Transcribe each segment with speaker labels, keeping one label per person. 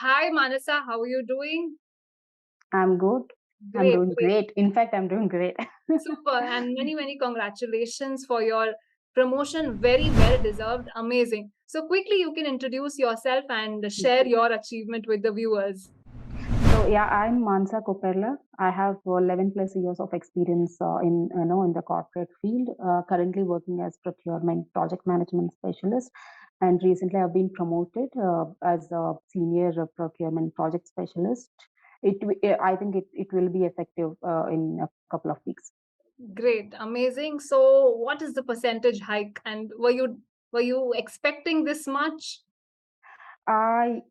Speaker 1: hi Manasa, how are you doing?
Speaker 2: I'm good. I'm
Speaker 1: Great,
Speaker 2: doing
Speaker 1: great.
Speaker 2: great. In fact, I'm doing great.
Speaker 1: Super. And many, many congratulations for your promotion. Very well deserved. Amazing. So, quickly, you can introduce yourself and share your achievement with the viewers.
Speaker 2: So yeah, I'm Mansa Koperla. I have 11 plus years of experience in the corporate field. Currently working as procurement project management specialist, and recently I've been promoted as a senior procurement project specialist. I think it will be effective in a couple of weeks.
Speaker 1: Great. Amazing. So, what is the percentage hike? And were you expecting this much?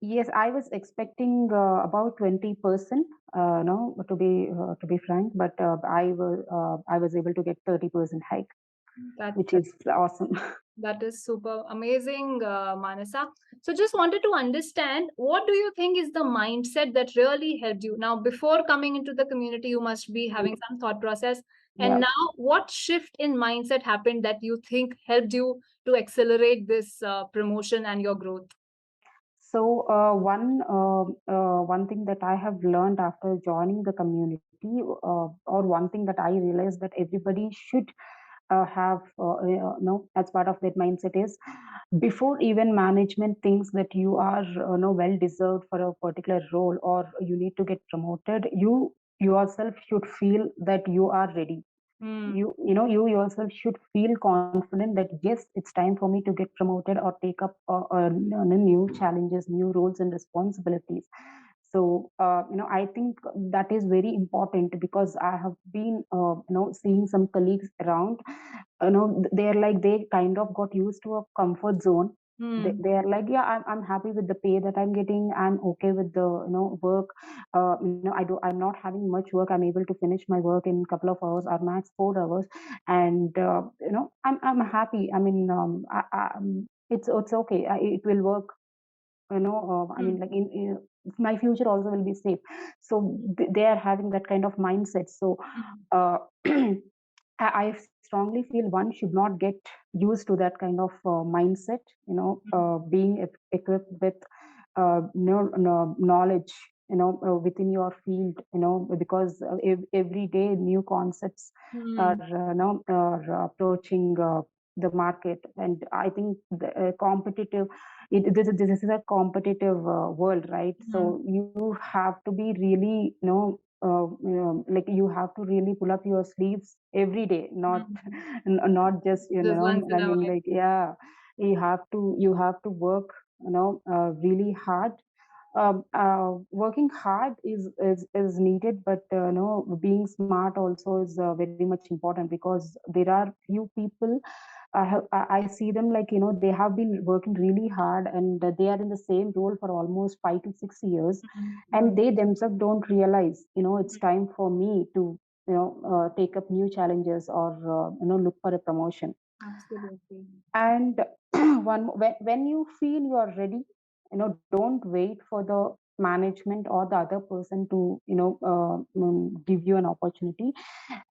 Speaker 2: Yes, I was expecting about 20%, no, to be frank, but I was able to get 30% hike,
Speaker 1: That
Speaker 2: which is awesome.
Speaker 1: That is super amazing, Manasa. So, just wanted to understand what do you think is the mindset that really helped you? Now, before coming into the community, you must be having some thought process. And
Speaker 2: Yeah.
Speaker 1: now, what shift in mindset happened that you think helped you to accelerate this promotion and your growth?
Speaker 2: So one thing that I have learned after joining the community, or one thing that I realized that everybody should have no as part of that mindset is before even management thinks that you are no well deserved for a particular role or you need to get promoted, you yourself should feel that you are ready.
Speaker 1: Hmm.
Speaker 2: You yourself should feel confident that yes, it's time for me to get promoted or take up new challenges, new roles and responsibilities. So I think that is very important because I have been seeing some colleagues around. They're like they kind of got used to a comfort zone.
Speaker 1: Hmm.
Speaker 2: They are like, yeah, I'm happy with the pay that I'm getting. I'm okay with the work. I'm not having much work. I'm able to finish my work in a couple of hours or max 4 hours, and I'm happy. I mean, it's okay. It will work. I
Speaker 1: Hmm.
Speaker 2: mean, like my future also will be safe. So they are having that kind of mindset. So
Speaker 1: Hmm.
Speaker 2: uh, I strongly feel one should not get used to that kind of mindset. Being equipped with knowledge, within your field. Because every day new concepts are
Speaker 1: Hmm.
Speaker 2: are approaching the market, and I think the competitive. This is a competitive world, right?
Speaker 1: Hmm.
Speaker 2: So you have to be really, like you have to really pull up your sleeves every day, not
Speaker 1: Hmm.
Speaker 2: not just
Speaker 1: Just once
Speaker 2: I
Speaker 1: in a
Speaker 2: mean,
Speaker 1: while.
Speaker 2: like, yeah, you have to work really hard. Working hard is needed, but being smart also is very much important because there are few people. I see them like they have been working really hard and they are in the same role for almost 5 to 6 years,
Speaker 1: Hmm.
Speaker 2: and they themselves don't realize it's time for me to take up new challenges or look for a promotion.
Speaker 1: Absolutely.
Speaker 2: And when you feel you are ready, don't wait for the management or the other person to give you an opportunity.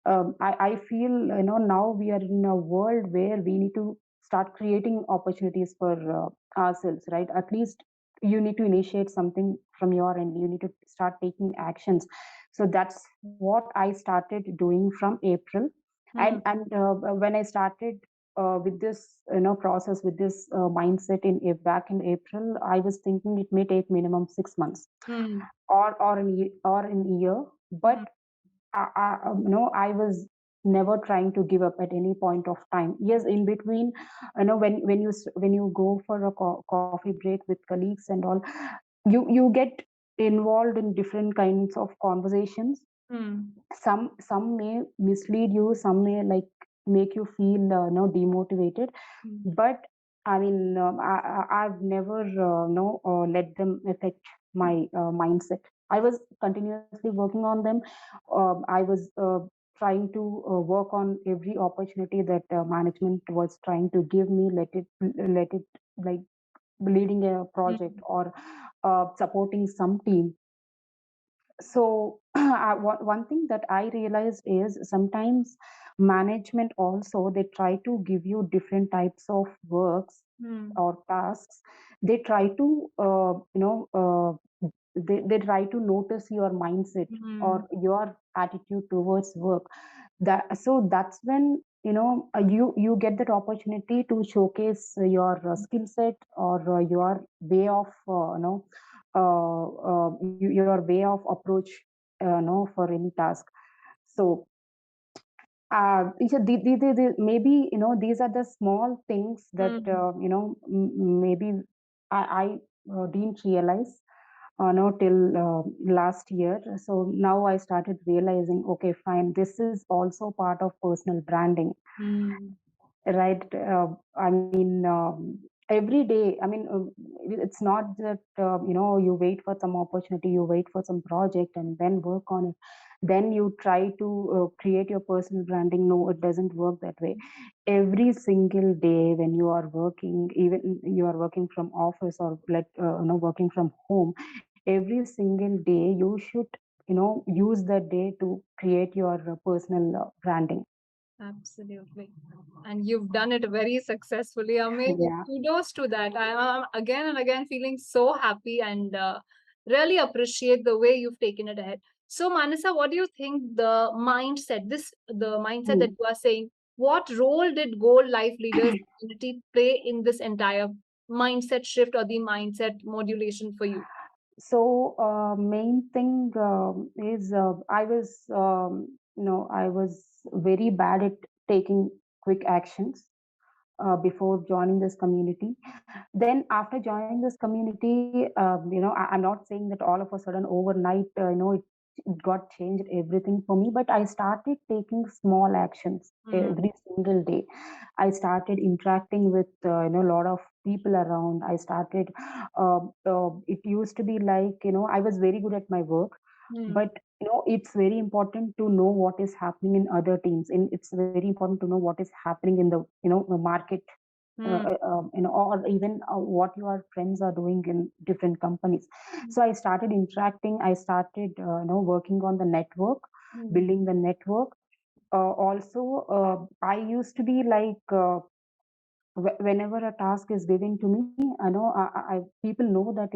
Speaker 2: I feel now we are in a world where we need to start creating opportunities for ourselves, right? At least you need to initiate something from your end. You need to start taking actions. So that's what I started doing from April.
Speaker 1: Hmm.
Speaker 2: And when I started with this process, with this mindset back in April, I was thinking it may take minimum 6 months
Speaker 1: Hmm.
Speaker 2: or an year.
Speaker 1: Hmm.
Speaker 2: But I was never trying to give up at any point of time. Yes, in between, when you go for a coffee break with colleagues and all, you get involved in different kinds of conversations.
Speaker 1: Hmm.
Speaker 2: Some may mislead you, some may like make you feel demotivated,
Speaker 1: Hmm.
Speaker 2: but I mean, I've never let them affect my mindset. I was continuously working on them. I was trying to work on every opportunity that management was trying to give me. Let it like leading a project
Speaker 1: Hmm.
Speaker 2: or supporting some team. So one thing that I realized is sometimes management also they try to give you different types of works
Speaker 1: Hmm.
Speaker 2: or tasks. They try to they try to notice your mindset
Speaker 1: Mm,
Speaker 2: or your attitude towards work. That's when you get that opportunity to showcase your skill set or your way of your way of approach for any task. So maybe these are the small things that
Speaker 1: mm,
Speaker 2: maybe I didn't realize no till last year. So now I started realizing, okay, fine, this is also part of personal branding,
Speaker 1: mm,
Speaker 2: right? I mean, every day, I mean, it's not that you wait for some opportunity, you wait for some project and then work on it, then you try to create your personal branding. No, it doesn't work that way. Every single day when you are working, even you are working from office or working from home, every single day you should use that day to create your personal branding.
Speaker 1: absolutely. And you've done it very successfully. Amazing.
Speaker 2: Yeah.
Speaker 1: Kudos to that. I'm again and again feeling so happy and really appreciate the way you've taken it ahead. So, Manasa, what do you think the mindset that
Speaker 2: Hmm.
Speaker 1: you are saying, what role did goal life leaders community play in this entire mindset shift or the mindset modulation for you?
Speaker 2: So main thing is I was very bad at taking quick actions before joining this community. Then after joining this community, I'm not saying that all of a sudden overnight, it got changed everything for me, but I started taking small actions
Speaker 1: Mm,
Speaker 2: every single day. I started interacting with a lot of people around. I started. It used to be like I was very good at my work,
Speaker 1: mm,
Speaker 2: but it's very important to know what is happening in other teams, and it's very important to know what is happening in the the market,
Speaker 1: mm,
Speaker 2: or even what your friends are doing in different companies. So I started interacting. I started, working on the network,
Speaker 1: mm,
Speaker 2: building the network. Also, I used to be like, whenever a task is given to me, people know that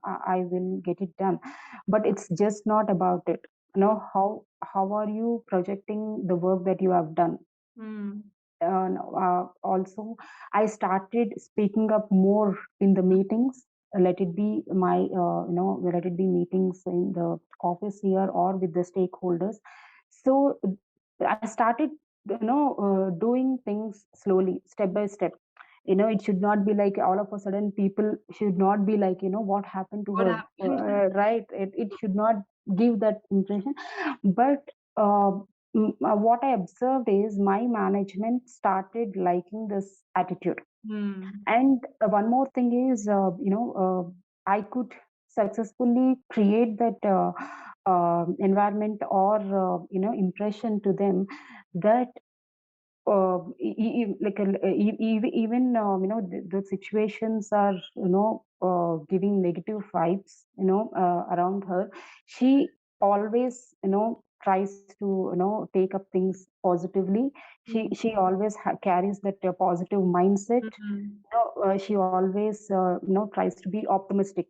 Speaker 2: I will get it done, but it's just not about it.
Speaker 1: mm,
Speaker 2: How are you projecting the work that you have done?
Speaker 1: mm,
Speaker 2: Also, I started speaking up more in the meetings. Let it be let it be meetings in the office here or with the stakeholders. So I started, doing things slowly, step by step. It should not be like all of a sudden people should not be like, what happened to
Speaker 1: what
Speaker 2: her,
Speaker 1: happened?
Speaker 2: right? It should not give that impression. But uh, what I observed is my management started liking this attitude.
Speaker 1: Mm,
Speaker 2: And one more thing is, I could successfully create that environment or impression to them that even the situations are giving negative vibes around her. She always tries to take up things positively. she
Speaker 1: mm,
Speaker 2: she always carries that positive mindset.
Speaker 1: mm,
Speaker 2: She always tries to be optimistic.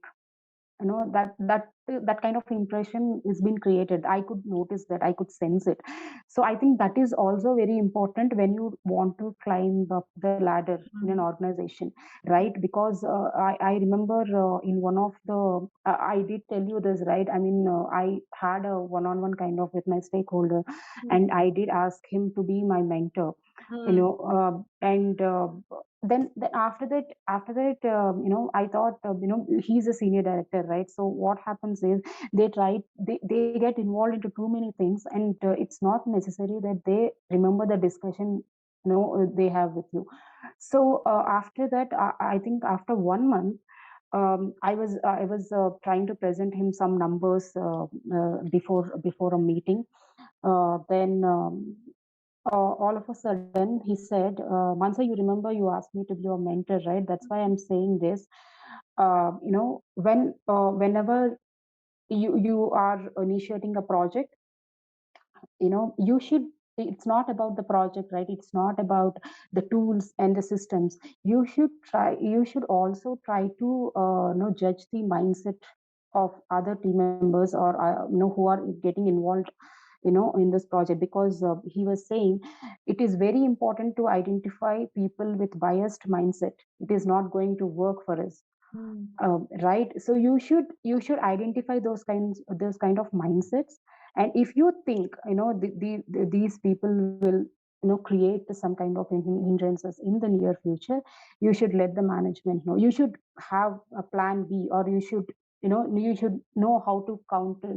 Speaker 2: That kind of impression is being created. I could notice that, I could sense it. So I think that is also very important when you want to climb up the ladder in an
Speaker 1: mm,
Speaker 2: organization, right? Because I remember in one of the I did tell you this, right? I mean, I had a one-on-one kind of with my stakeholder,
Speaker 1: mm,
Speaker 2: and I did ask him to be my mentor.
Speaker 1: mm,
Speaker 2: And then after that, I thought, he's a senior director, right? So what happens is they get involved into too many things, and it's not necessary that they remember the discussion they have with you. So after that, I think after 1 month, I was trying to present him some numbers before a meeting. Then all of a sudden he said, Mansa, you remember you asked me to be your mentor, right? That's why I'm saying this. Whenever you are initiating a project, you should, it's not about the project, right? It's not about the tools and the systems. You should also try to judge the mindset of other team members, or who are getting involved, in this project, because he was saying it is very important to identify people with biased mindset. It is not going to work for us.
Speaker 1: Mm.
Speaker 2: Right, so you should identify those kind of mindsets. And if you think, these people will, create some kind of hindrances in the near future, you should let the management know. You should have a plan B, or you should know how to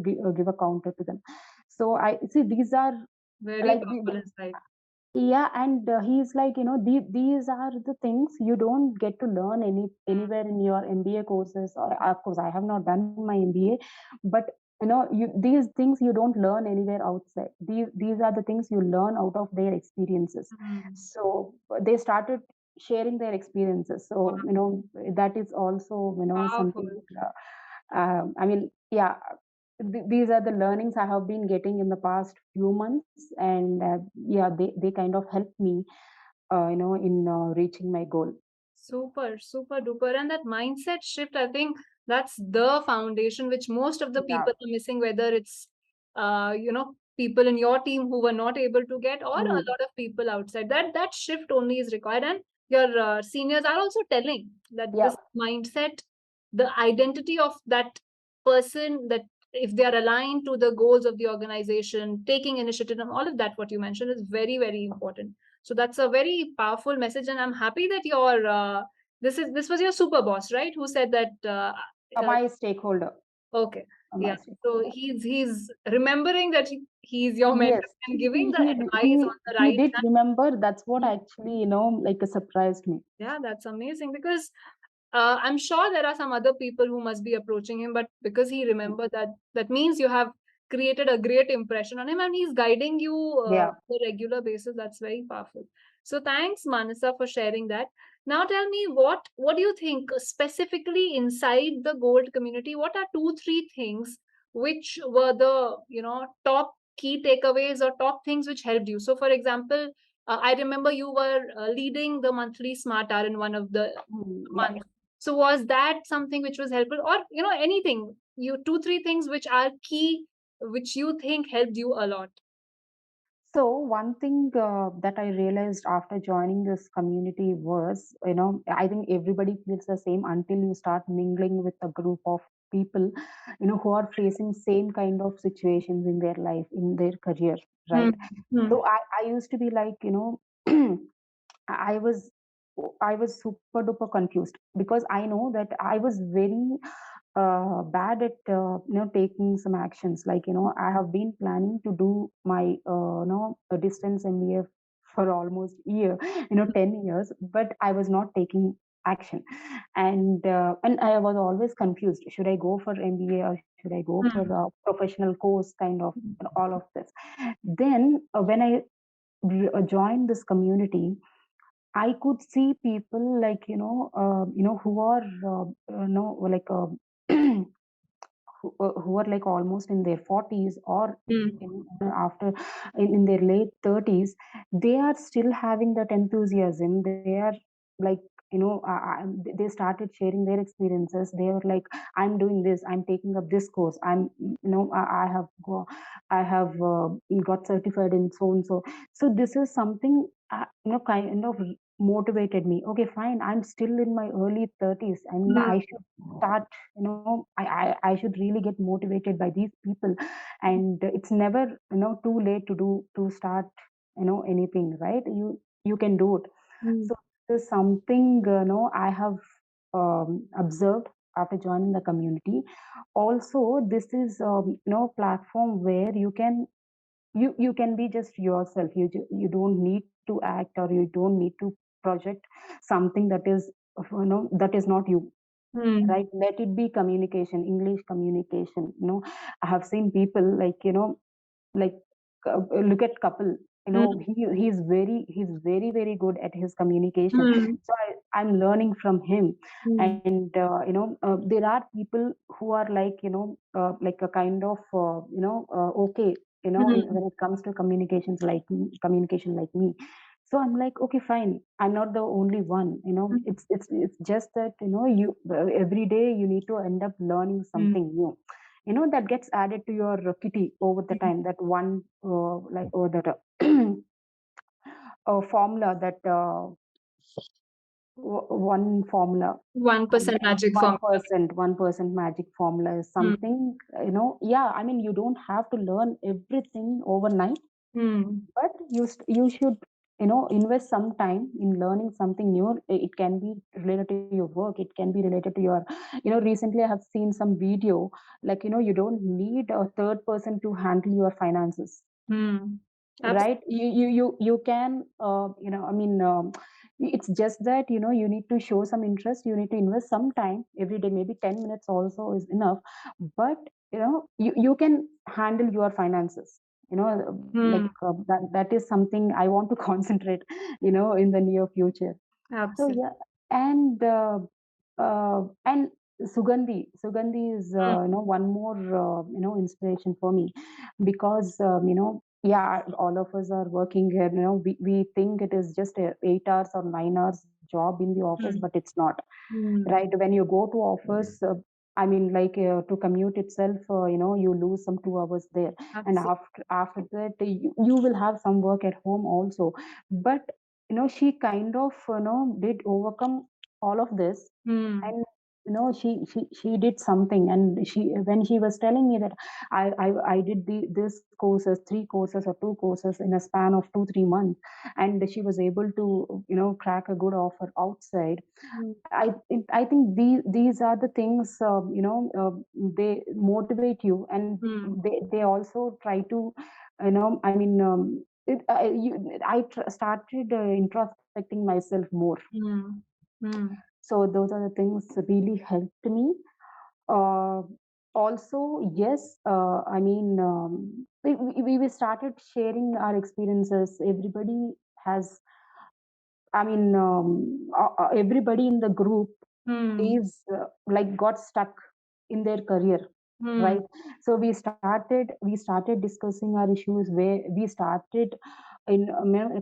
Speaker 2: give a counter to them. So I see these are
Speaker 1: Very
Speaker 2: like
Speaker 1: powerful insight.
Speaker 2: yeah, and he's like, these are the things you don't get to learn anywhere in your MBA courses. Or, of course, I have not done my MBA, but these things you don't learn anywhere outside. These are the things you learn out of their experiences.
Speaker 1: Mm.
Speaker 2: So they started sharing their experiences.
Speaker 1: Wow,
Speaker 2: So that is also
Speaker 1: powerful.
Speaker 2: something. I mean, yeah, these are the learnings I have been getting in the past few months, and yeah, they kind of helped me, in reaching my goal.
Speaker 1: Super, super duper. And that mindset shift, I think that's the foundation which most of the
Speaker 2: Yeah.
Speaker 1: people are missing, whether it's, people in your team who were not able to get, or a
Speaker 2: Mm,
Speaker 1: lot of people outside. That shift only is required. And your seniors are also telling that
Speaker 2: yeah.
Speaker 1: this mindset, the identity of that person, that if they are aligned to the goals of the organization, taking initiative, and all of that, what you mentioned is very, very important. So that's a very powerful message, and I'm happy that your this was your super boss, right? Who said that? Uh,
Speaker 2: My stakeholder.
Speaker 1: okay,
Speaker 2: My
Speaker 1: yeah. So
Speaker 2: stakeholder.
Speaker 1: he's remembering that he's your mentor
Speaker 2: Yes,
Speaker 1: and
Speaker 2: he
Speaker 1: giving the
Speaker 2: he
Speaker 1: advice
Speaker 2: he
Speaker 1: on the
Speaker 2: he
Speaker 1: right
Speaker 2: did remember. That's what
Speaker 1: time.
Speaker 2: actually, like surprised me.
Speaker 1: Yeah, that's amazing because I'm sure there are some other people who must be approaching him, but because he remembered that, that means you have created a great impression on him and he's guiding you
Speaker 2: Yeah.
Speaker 1: on a regular basis. That's very powerful. So thanks, Manasa, for sharing that. Now tell me what do you think specifically inside the gold community? What are two, three things which were the top key takeaways or top things which helped you? So for example, I remember you were leading the monthly smart hour in one of the
Speaker 2: Yeah.
Speaker 1: month. So was that something which was helpful, or anything? You two, three things which are key, which you think helped you a lot.
Speaker 2: So one thing that I realized after joining this community was, I think everybody feels the same until you start mingling with a group of people, who are facing same kind of situations in their life, in their career,
Speaker 1: Hmm.
Speaker 2: right?
Speaker 1: Hmm.
Speaker 2: So I used to be like, I was I was super duper confused, because I know that I was very bad at taking some actions. Like, I have been planning to do my a distance MBA for almost year, 10 years, but I was not taking action. And I was always confused, should I go for MBA, or should I go for
Speaker 1: Hmm.
Speaker 2: a professional course, kind of, all of this. Then when I joined this community, I could see people like, who are like who are like almost in their 40s, or
Speaker 1: Hmm.
Speaker 2: after in their late 30s. They are still having that enthusiasm. They are like, they started sharing their experiences. They were like, I'm doing this, I'm taking up this course, I have got certified in so and so. So this is something, kind of motivated me. Okay, fine, I'm still in my early 30s, and
Speaker 1: Hmm.
Speaker 2: I should start, I should really get motivated by these people. And it's never, too late to start, anything, right? You can do it.
Speaker 1: Hmm.
Speaker 2: So this is something, I have observed after joining the community. Also, this is, platform where you can be just yourself. You don't need to act, or you don't need to project something that is not you,
Speaker 1: Hmm.
Speaker 2: right? Let it be communication, English communication. I have seen people like, like look at couple,
Speaker 1: Hmm.
Speaker 2: he's very very good at his communication.
Speaker 1: Hmm.
Speaker 2: So I'm learning from him.
Speaker 1: Hmm.
Speaker 2: And there are people who are like, like a kind of okay,
Speaker 1: Hmm.
Speaker 2: when it comes to communication like me. So I'm like, okay, fine. I'm not the only one.
Speaker 1: Mm,
Speaker 2: It's just that you every day you need to end up learning
Speaker 1: mm,
Speaker 2: something new. That gets added to your kitty over the
Speaker 1: mm.
Speaker 2: time. That one like or that formula that one formula. I mean,
Speaker 1: 1% magic formula.
Speaker 2: 1% magic formula is
Speaker 1: Mm,
Speaker 2: something. Yeah. I mean, you don't have to learn everything overnight,
Speaker 1: mm,
Speaker 2: but you should invest some time in learning something new. It can be related to your work, it can be related to your recently I have seen some video, like you don't need a third person to handle your finances,
Speaker 1: mm.
Speaker 2: right?
Speaker 1: Absolutely.
Speaker 2: You can I mean it's just that you need to show some interest, you need to invest some time every day, maybe 10 minutes also is enough. But you can handle your finances, like
Speaker 1: Mm,
Speaker 2: that is something I want to concentrate in the near future. So
Speaker 1: absolutely.
Speaker 2: yeah. And Sugandhi is
Speaker 1: Mm,
Speaker 2: one more inspiration for me, because yeah, all of us are working here. We think it is just a 8 hours or 9 hours job in the office,
Speaker 1: mm,
Speaker 2: but it's not,
Speaker 1: mm.
Speaker 2: right? When you go to office, I mean, like to commute itself, you lose some 2 hours there, and
Speaker 1: Absolutely.
Speaker 2: after that, you will have some work at home also. But she kind of did overcome all of this,
Speaker 1: Mm,
Speaker 2: and she did something, and when she was telling me that I did this courses, 3 courses or 2 courses in a span of 2-3 months, and she was able to crack a good offer outside.
Speaker 1: mm,
Speaker 2: I think these are the things, they motivate you, and
Speaker 1: mm,
Speaker 2: they also try to, I mean, started introspecting myself more.
Speaker 1: mm, mm,
Speaker 2: So those are the things really helped me. Uh, Also, yes, I mean, we started sharing our experiences. Everybody has, I mean, everybody in the group
Speaker 1: mm,
Speaker 2: is like got stuck in their career,
Speaker 1: mm,
Speaker 2: right? So we started discussing our issues, where we started in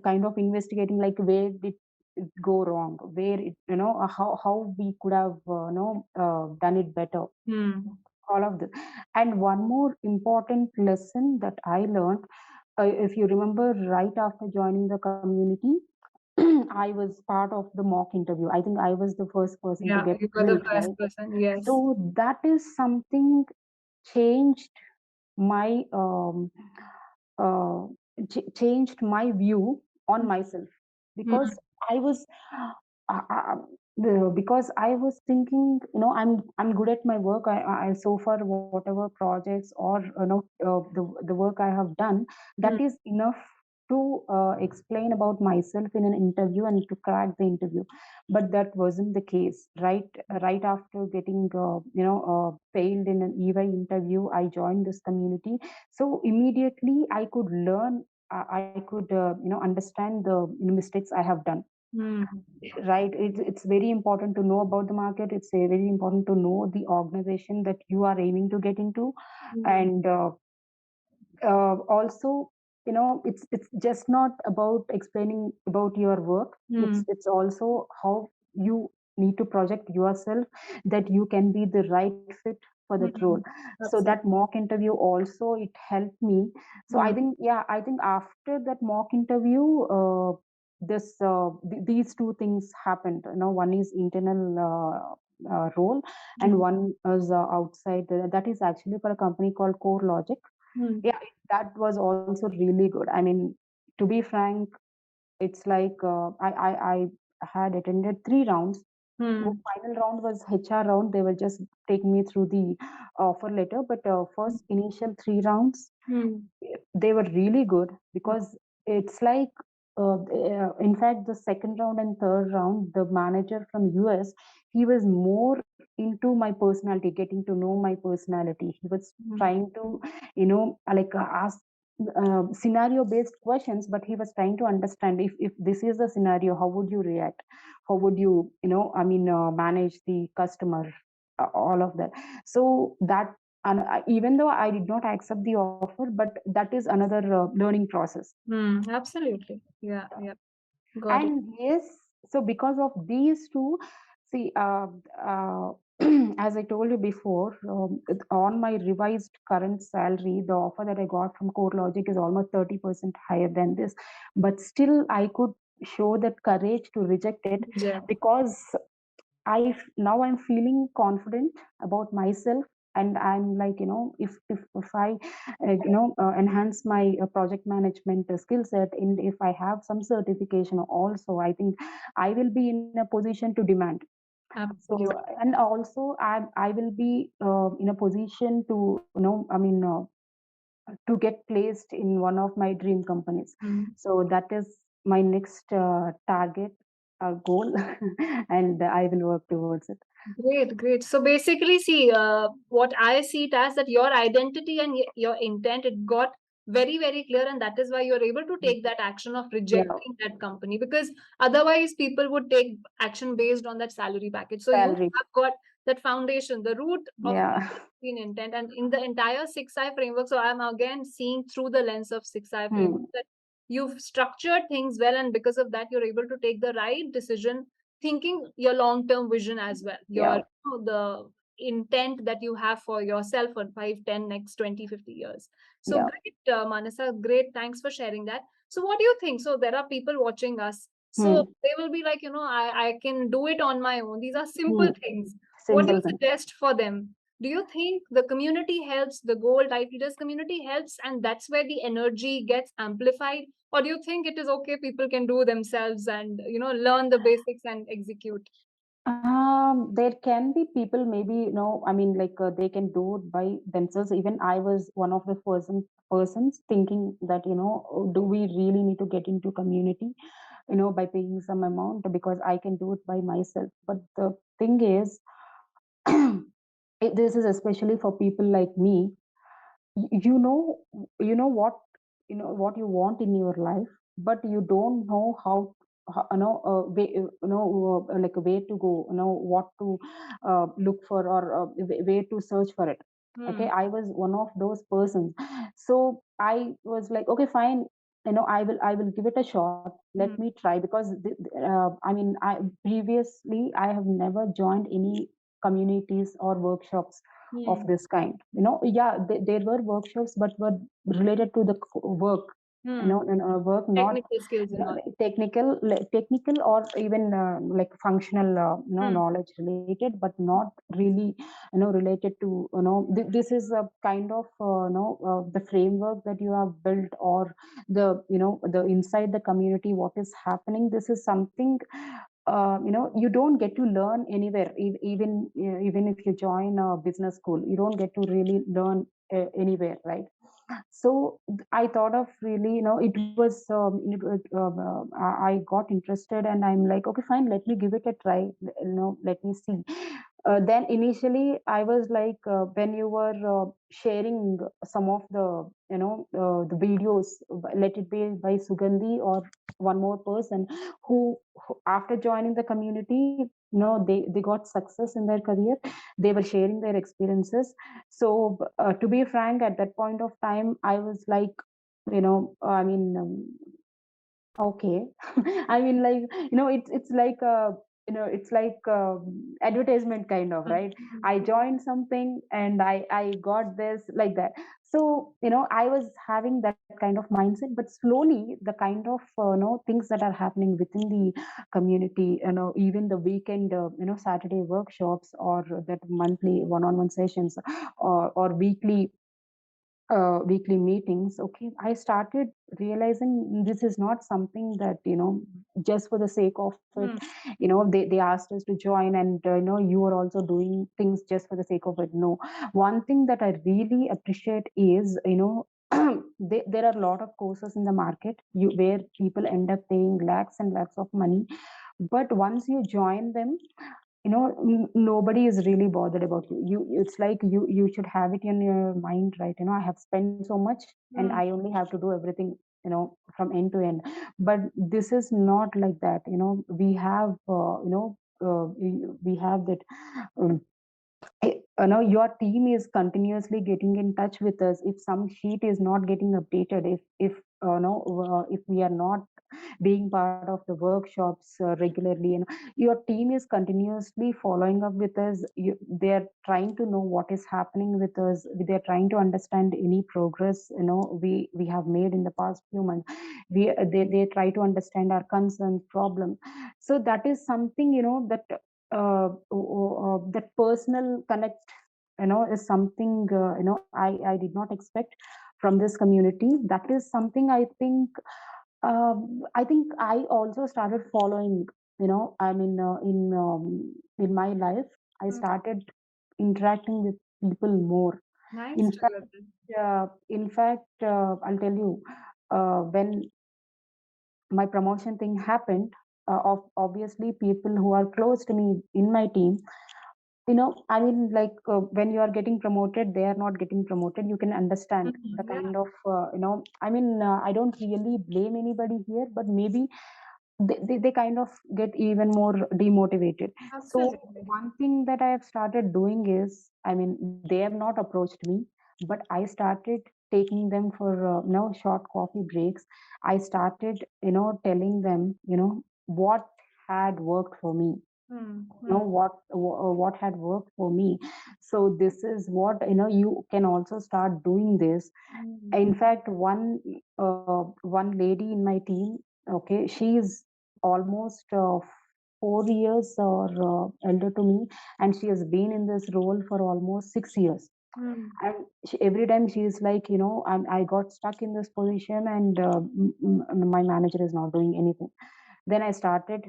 Speaker 2: kind of investigating, like where did it go wrong, where it how we could have done it better,
Speaker 1: mm.
Speaker 2: all of this. And one more important lesson that I learned, if you remember, right after joining the community, I was part of the mock interview. I think I was the first person to
Speaker 1: Yeah,
Speaker 2: get
Speaker 1: you were the
Speaker 2: pulled,
Speaker 1: first
Speaker 2: right?
Speaker 1: person. Yes.
Speaker 2: So that is something changed my uh, changed my view on myself,
Speaker 1: Mm,
Speaker 2: because I was uh, uh, because I was thinking, I'm good at my work. I so far whatever projects or the work I have done, that
Speaker 1: mm,
Speaker 2: is enough to explain about myself in an interview and to crack the interview. But that wasn't the case, right? Right after getting failed in an EY interview, I joined this community. So immediately I could learn, I could understand the mistakes I have done,
Speaker 1: mm,
Speaker 2: right? It's very important to know about the market. It's very important to know the organization that you are aiming to get into.
Speaker 1: mm,
Speaker 2: And also, it's just not about explaining about your work. it's
Speaker 1: mm,
Speaker 2: it's also how you need to project yourself, that you can be the right fit for that role.
Speaker 1: mm.
Speaker 2: So that
Speaker 1: Absolutely.
Speaker 2: mock interview also, it helped me. So I
Speaker 1: Mm,
Speaker 2: think, yeah, I think after that mock interview, these two things happened. One is internal role, and
Speaker 1: mm,
Speaker 2: one is outside. That is actually for a company called Core Logic.
Speaker 1: mm,
Speaker 2: Yeah, that was also really good. I mean, to be frank, it's like I had attended 3 rounds.
Speaker 1: mm,
Speaker 2: Final round was HR round. They were just taking me through the offer letter, but first initial 3 rounds,
Speaker 1: mm,
Speaker 2: they were really good,
Speaker 1: mm,
Speaker 2: because it's like in fact, the second round and third round, the manager from US, he was more into my personality, getting to know my personality. He was
Speaker 1: mm,
Speaker 2: trying to like ask scenario based questions, but he was trying to understand, if this is the scenario, how would you react, how would you I mean manage the customer, all of that. So that, and even though I did not accept the offer, but that is another learning process.
Speaker 1: mm. Absolutely. Yeah, yeah. Got it.
Speaker 2: And yes, so because of these two, see, as I told you before, on my revised current salary, the offer that I got from Core Logic is almost 30% higher than this. But still, I could show that courage to reject it,
Speaker 1: Yeah.
Speaker 2: because now I'm feeling confident about myself. And I'm like, if I enhance my project management skill set, and if I have some certification also, I think I will be in a position to demand. So,
Speaker 1: Absolutely.
Speaker 2: and also I will be in a position to, to get placed in one of my dream companies.
Speaker 1: Mhm.
Speaker 2: So that is my next target, goal, and I will work towards it.
Speaker 1: Great, great. So basically, see, what I see it as that your identity and your intent, it got very, very clear, and that is why you're able to take that action of
Speaker 2: Yeah,
Speaker 1: rejecting that company, because otherwise people would take action based on that salary package. So you
Speaker 2: salary.
Speaker 1: have got that foundation, the root of
Speaker 2: Yeah.
Speaker 1: in intent, and in the entire six I framework. So I'm again seeing through the lens of six I framework
Speaker 2: Hmm.
Speaker 1: that you've structured things well, and because of that, you're able to take the right decision thinking your long term vision as well, your
Speaker 2: Yeah.
Speaker 1: the intent that you have for yourself for 5, 10, next 20, 50 years. So
Speaker 2: Yeah.
Speaker 1: great, Manasa, great, thanks for sharing that. So what do you think? So there are people watching us, so
Speaker 2: Hmm.
Speaker 1: they will be like, I can do it on my own. These are simple
Speaker 2: Hmm.
Speaker 1: things. What do you
Speaker 2: Simple thing.
Speaker 1: suggest for them? Do you think the community helps, the goal type leaders community helps, and that's where the energy gets amplified? Or do you think it is okay, people can do themselves and, learn the basics and execute?
Speaker 2: There can be people, maybe, I mean, like, they can do it by themselves. Even I was one of the persons thinking that, "Oh, do we really need to get into community, by paying some amount, because I can do it by myself." But the thing is, this is especially for people like me. You know, what, what you want in your life, but you don't know how, like, where to go, what to look for, or where to search for it. Okay,
Speaker 1: Hmm.
Speaker 2: I was one of those persons. So I was like, okay, fine, I will give it a shot. Let
Speaker 1: Hmm.
Speaker 2: me try, because I mean, I previously I have never joined any communities or workshops of
Speaker 1: Hmm.
Speaker 2: this kind. Yeah, there were workshops, but were related to the work,
Speaker 1: Hmm.
Speaker 2: and work, not
Speaker 1: Technical skills and all.
Speaker 2: technical, or even like functional,
Speaker 1: Hmm.
Speaker 2: knowledge related, but not really, related to, this is a kind of, the framework that you have built, or the inside the community, what is happening. This is something, you don't get to learn anywhere. Even if you join a business school, you don't get to really learn anywhere, right? So I thought of, really, it was, I got interested, and I'm like, okay, fine, let me give it a try, let me see. Then initially I was like, when you were sharing some of the, the videos, let it be by Sugandhi or one more person, who after joining the community, they got success in their career. They were sharing their experiences. So, to be frank, at that point of time, I was like, I mean, okay. I mean, like, it's like, it's like, advertisement kind of, right? I joined something, and I got this, like that. So, I was having that kind of mindset, but slowly the kind of, things that are happening within the community, even the weekend, Saturday workshops, or that monthly one-on-one sessions, or weekly meetings. Okay, I started realizing this is not something that, just for the sake of it.
Speaker 1: Hmm.
Speaker 2: They asked us to join, and you are also doing things just for the sake of it. No, one thing that I really appreciate is, there are a lot of courses in the market, where people end up paying lakhs and lakhs of money, but once you join them, nobody is really bothered about you. It's like, you should have it in your mind, right? I have spent so much, and I
Speaker 1: Hmm.
Speaker 2: only have to do everything, from end to end. But this is not like that. We have, we have that, um, your team is continuously getting in touch with us. If some sheet is not getting updated, if if we are not being part of the workshops regularly, your team is continuously following up with us. They're trying to know what is happening with us. They're trying to understand any progress we have made in the past few months. They try to understand our concerns, problem. So that is something that that personal connect is something I did not expect from this community. That is something I think I also started following. In my life, I
Speaker 1: Mm.
Speaker 2: started interacting with people more.
Speaker 1: Nice
Speaker 2: In
Speaker 1: to
Speaker 2: fact,
Speaker 1: hear that.
Speaker 2: I'll tell you, when my promotion thing happened, obviously people who are close to me in my team, when you are getting promoted, they are not getting promoted. You can understand the
Speaker 1: Yeah,
Speaker 2: kind of, I don't really blame anybody here, but maybe they kind of get even more demotivated. So
Speaker 1: absolutely.
Speaker 2: one thing that I have started doing is, they have not approached me, but I started taking them for short coffee breaks. I started telling them what had worked for me,
Speaker 1: Mm,
Speaker 2: know
Speaker 1: mm,
Speaker 2: what had worked for me. So this is what you can also start doing this.
Speaker 1: mm,
Speaker 2: In fact, one lady in my team, okay, she's almost 4 years or elder to me, and she has been in this role for almost 6 years.
Speaker 1: mm,
Speaker 2: And every time she is like, I got stuck in this position, and my manager is not doing anything. Then I started,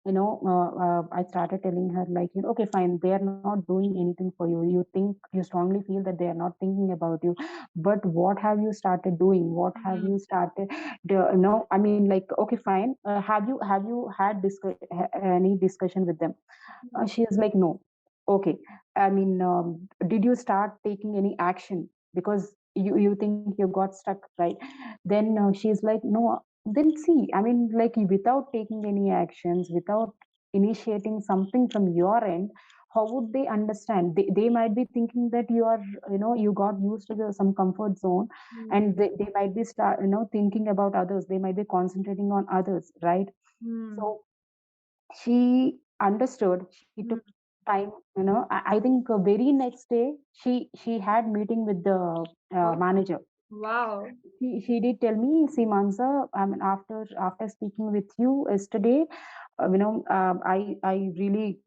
Speaker 2: I started telling her, like, okay, fine, they are not doing anything for you. You strongly feel that they are not thinking about you, but what have you started doing? What have
Speaker 1: mm,
Speaker 2: you started? Like, okay, fine. Have you had any discussion with them?
Speaker 1: mm,
Speaker 2: She is like, no. Okay. Did you start taking any action? Because you think you got stuck, right? Then she's like, no. Then see, like, without taking any actions, without initiating something from your end, how would they understand? They might be thinking that you are, you got used to some comfort zone,
Speaker 1: mm,
Speaker 2: and they might be thinking about others. They might be concentrating on others, right?
Speaker 1: mm,
Speaker 2: So she understood. She took
Speaker 1: mm.
Speaker 2: time. I think very next day she had meeting with the
Speaker 1: Oh,
Speaker 2: manager.
Speaker 1: wow.
Speaker 2: She did tell me, see, Mansa, after speaking with you yesterday, I really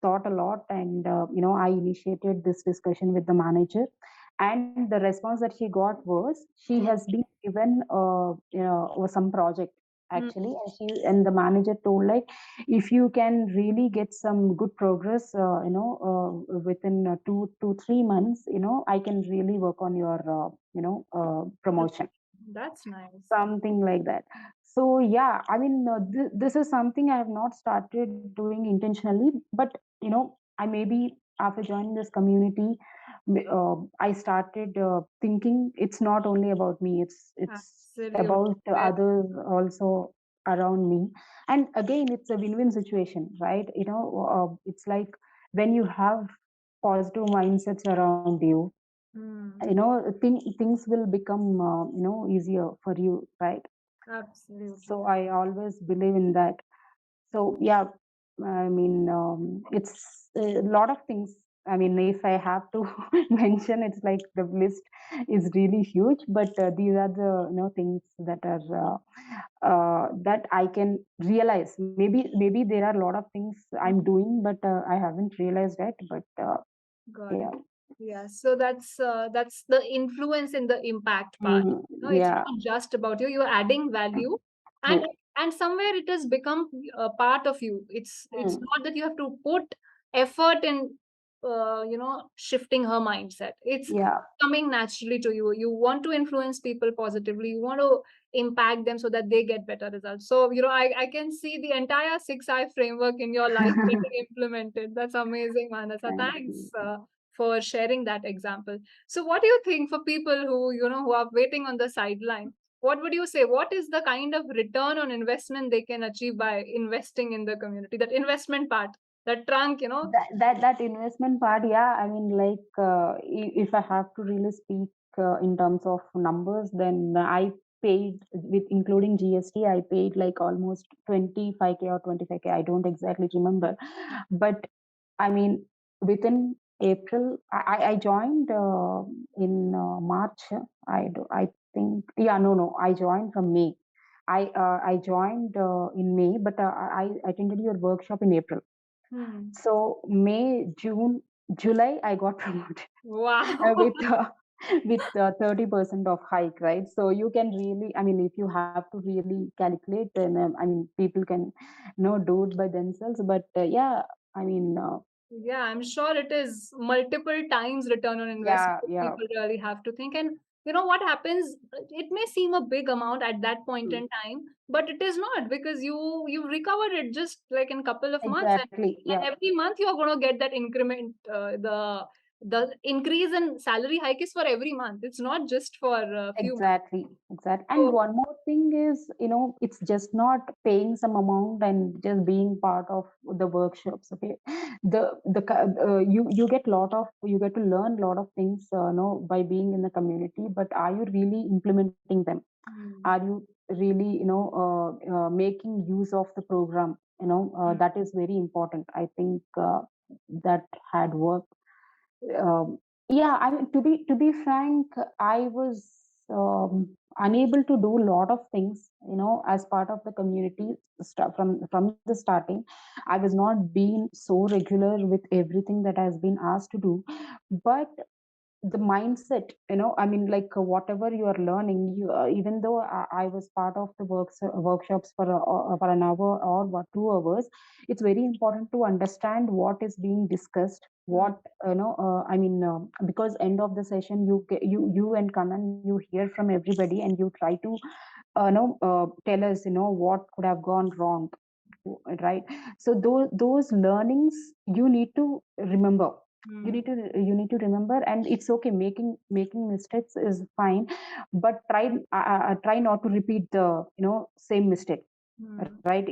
Speaker 2: thought a lot, and I initiated this discussion with the manager, and the response that she got was, she
Speaker 1: Mm,
Speaker 2: has been given some project
Speaker 1: mm,
Speaker 2: actually, and the manager told, like, if you can really get some good progress within 2 to 3 months, I can really work on your promotion,
Speaker 1: that's nice.
Speaker 2: something like that. So yeah, this is something I have not started doing intentionally, but I maybe after joining this community, I started thinking it's not only about me, it's
Speaker 1: Absolutely.
Speaker 2: about the
Speaker 1: Very-
Speaker 2: others also around me. And again, it's a win-win situation, right? It's like, when you have positive mindsets around you,
Speaker 1: mm,
Speaker 2: things will become easier for you, right?
Speaker 1: absolutely.
Speaker 2: So I always believe in that. So yeah, it's a lot of things. If I have to mention, it's like the list is really huge, but these are the things that are that I can realize. Maybe there are a lot of things I'm doing, but I haven't realized that. But
Speaker 1: Got
Speaker 2: yeah.
Speaker 1: it. Yeah. So that's the influence and the impact part.
Speaker 2: Mhm.
Speaker 1: No, it's
Speaker 2: Yeah,
Speaker 1: not just about you. You're adding value, and
Speaker 2: true.
Speaker 1: somewhere it has become a part of you. It's
Speaker 2: Mm.
Speaker 1: not that you have to put effort in, shifting her mindset. It's
Speaker 2: Yeah.
Speaker 1: coming naturally to you. You want to influence people positively. You want to impact them so that they get better results. So I can see the entire 6I framework in your life getting implemented. That's amazing, Manasa.
Speaker 2: Thank
Speaker 1: Thanks.
Speaker 2: you.
Speaker 1: For sharing that example. So what do you think for people who are waiting on the sideline? What would you say? What is the kind of return on investment they can achieve by investing in the community? That investment part, that trunk.
Speaker 2: That investment part, yeah. Like, if I have to really speak in terms of numbers, then I paid with including GST. I paid like almost 25K or 25K. I don't exactly remember, but I mean, within April, I joined in March. I think, yeah, no, I joined from May. I joined in May, but I attended your workshop in April.
Speaker 1: Hmm.
Speaker 2: So May, June, July, I got promoted
Speaker 1: Wow.
Speaker 2: with 30% of hike, right? So you can really, I mean, if you have to really calculate, then I mean, people can do it by themselves. But yeah, I mean,
Speaker 1: Yeah, I'm sure it is multiple times return on investment.
Speaker 2: yeah,
Speaker 1: People really have to think. And you know what happens? It may seem a big amount at that point
Speaker 2: mm,
Speaker 1: in time, but it is not because you've recovered it just like in couple of months,
Speaker 2: exactly, yeah.
Speaker 1: and every month you're going to get that increment. The increase in salary hike is for every month. It's not just for a few months.
Speaker 2: Exactly, exactly. And
Speaker 1: So,
Speaker 2: one more thing is, it's just not paying some amount and just being part of the workshops. Okay, you get you get to learn a lot of things, by being in the community. But are you really implementing them? Are
Speaker 1: mm,
Speaker 2: you really, making use of the program?
Speaker 1: mm,
Speaker 2: That is very important. I think that had worked. um, yeah, I mean, to be frank, I was unable to do a lot of things, as part of the community from the starting. I was not being so regular with everything that has been asked to do, but the mindset, I mean, like, whatever you are learning, even though I was part of the workshops for an hour or 2 hours, it's very important to understand what is being discussed,
Speaker 1: mm,
Speaker 2: what, I mean, because end of the session, you and Kanan, you hear from everybody and you try to tell us, what could have gone wrong, right? So those learnings you need to remember.
Speaker 1: mm,
Speaker 2: You need to remember, and it's okay, making mistakes is fine, but try not to repeat the same mistake,
Speaker 1: mm,
Speaker 2: right?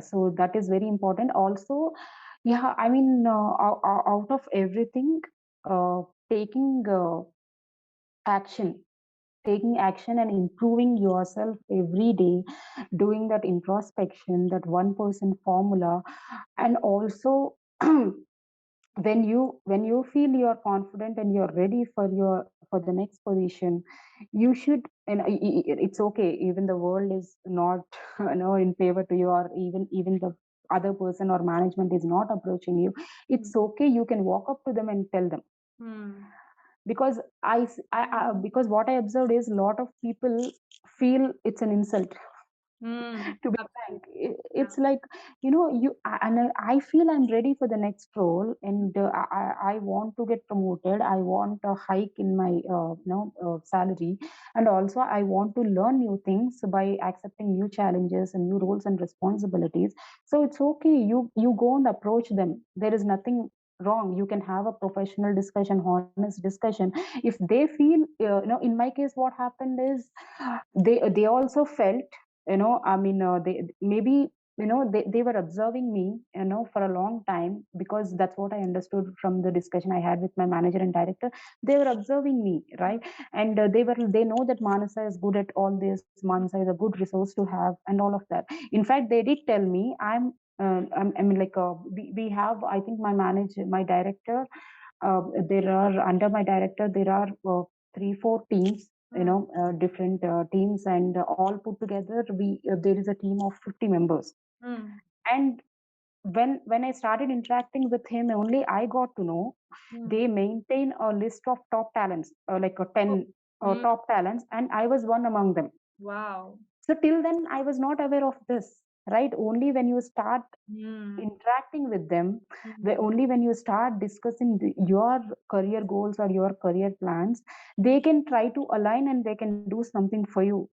Speaker 2: So that is very important also. Yeah, I mean, out of everything, uh, taking action taking action and improving yourself every day, doing that introspection, that one person formula, and also when you feel you're confident and you're ready for the next position, you should, it's okay, even the world is not in favor to you, or even the other person or management is not approaching you.
Speaker 1: mm,
Speaker 2: It's okay, you can walk up to them and tell them,
Speaker 1: mm,
Speaker 2: because because what I observed is a lot of people feel it's an insult. To be frank,
Speaker 1: absolutely.
Speaker 2: it's like, I feel I'm ready for the next role, and I want to get promoted, I want a hike in my salary, and also I want to learn new things by accepting new challenges and new roles and responsibilities. So it's okay, you go and approach them. There is nothing wrong. You can have a professional discussion, honest discussion. If they feel, in my case, what happened is, they also felt, I mean, they maybe, they were observing me, for a long time, because that's what I understood from the discussion I had with my manager and director. They were observing me, right? And they know that Manasa is good at all this. Manasa is a good resource to have, and all of that. In fact, they did tell me, I mean, like, we have, I think, my director, there are, under my director, there are 3 4 teams,
Speaker 1: Mm,
Speaker 2: different teams, and all put together, we there is a team of 50 members.
Speaker 1: mm,
Speaker 2: And when I started interacting with him, only I got to know
Speaker 1: mm.
Speaker 2: they maintain a list of top talents, like a
Speaker 1: Oh,
Speaker 2: 10
Speaker 1: mm,
Speaker 2: top talents, and I was one among them.
Speaker 1: wow.
Speaker 2: So till then I was not aware of this, right? Only when you start
Speaker 1: Mm,
Speaker 2: interacting with them,
Speaker 1: mm,
Speaker 2: only when you start discussing your career goals or your career plans, they can try to align and they can do something for you.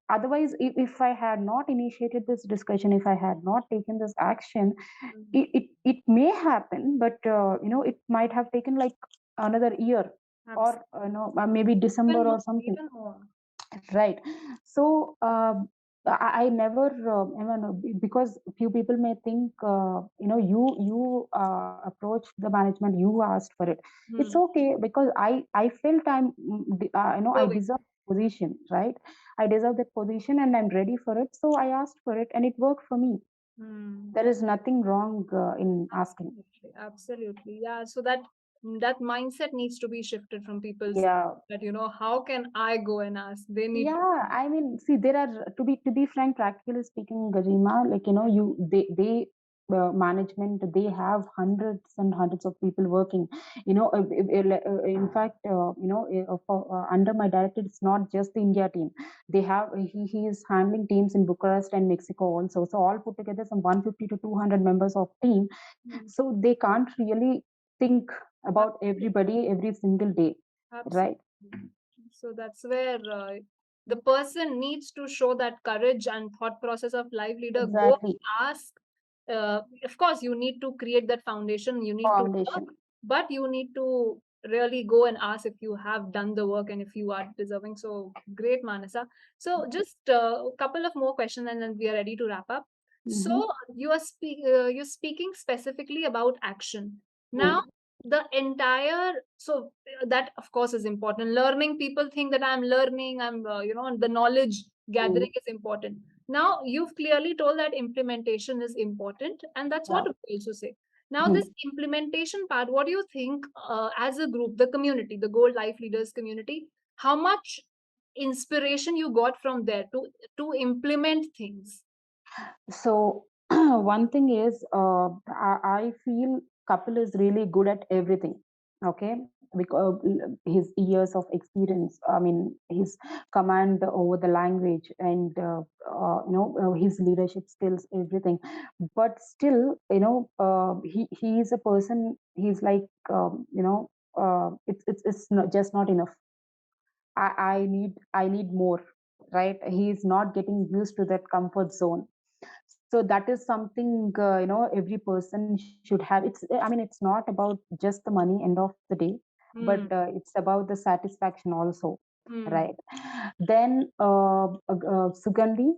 Speaker 2: Otherwise, if I had not initiated this discussion, if I had not taken this action,
Speaker 1: mm.
Speaker 2: it may happen, but it might have taken like another year, or
Speaker 1: Absolutely.
Speaker 2: maybe December
Speaker 1: Even
Speaker 2: or
Speaker 1: more,
Speaker 2: something.
Speaker 1: even more.
Speaker 2: Right. So, I never, because few people may think, you approached the management, you asked for it. It's
Speaker 1: Hmm.
Speaker 2: okay because I felt I
Speaker 1: Serving.
Speaker 2: deserve position, right? I deserve that position and I'm ready for it. So I asked for it and it worked for me.
Speaker 1: Hmm.
Speaker 2: There is nothing wrong in asking.
Speaker 1: Absolutely, absolutely. Yeah. So that mindset needs to be shifted from people's,
Speaker 2: Yeah.
Speaker 1: that how can I go and ask? They need to.
Speaker 2: Yeah, I mean, see, there are, to be frank, practically speaking, Garima, like management, they have hundreds and hundreds of people working. In fact, under my director, it's not just the India team. He is handling teams in Bucharest and Mexico also. So all put together, some 150 to 200 members of team.
Speaker 1: Hmm.
Speaker 2: So they can't really think about
Speaker 1: Absolutely.
Speaker 2: everybody every single day, right?
Speaker 1: Absolutely. So that's where the person needs to show that courage and thought process of life leader. Go
Speaker 2: Exactly.
Speaker 1: ask. Of course, you need to create that foundation. You need to work,
Speaker 2: Foundation.
Speaker 1: but you need to really go and ask if you have done the work and if you are deserving. So great, Manasa. So just a couple of more questions and then we are ready to wrap up. So
Speaker 2: Mhm.
Speaker 1: you're speaking specifically about action. Now,
Speaker 2: Mm.
Speaker 1: the entire so that of course is important. Learning, people think that I'm learning, I'm the knowledge
Speaker 2: Mm.
Speaker 1: gathering is important. Now you've clearly told that implementation is important, and that's what
Speaker 2: Yeah.
Speaker 1: we also say. Now
Speaker 2: Mm.
Speaker 1: this implementation part, what do you think, as a group, the community, the Gold Life Leaders community, how much inspiration you got from there to implement things?
Speaker 2: So one thing is, I feel Kapil is really good at everything. Okay, because his years of experience. I mean, his command over the language and his leadership skills, everything. But still, he is a person. He's like, it's not just not enough. I need more, right? He's not getting used to that comfort zone. So that is something, every person should have. It's not about just the money end of the day, but
Speaker 1: Hmm.
Speaker 2: it's about the satisfaction also,
Speaker 1: Hmm.
Speaker 2: right? Then Sugandhi,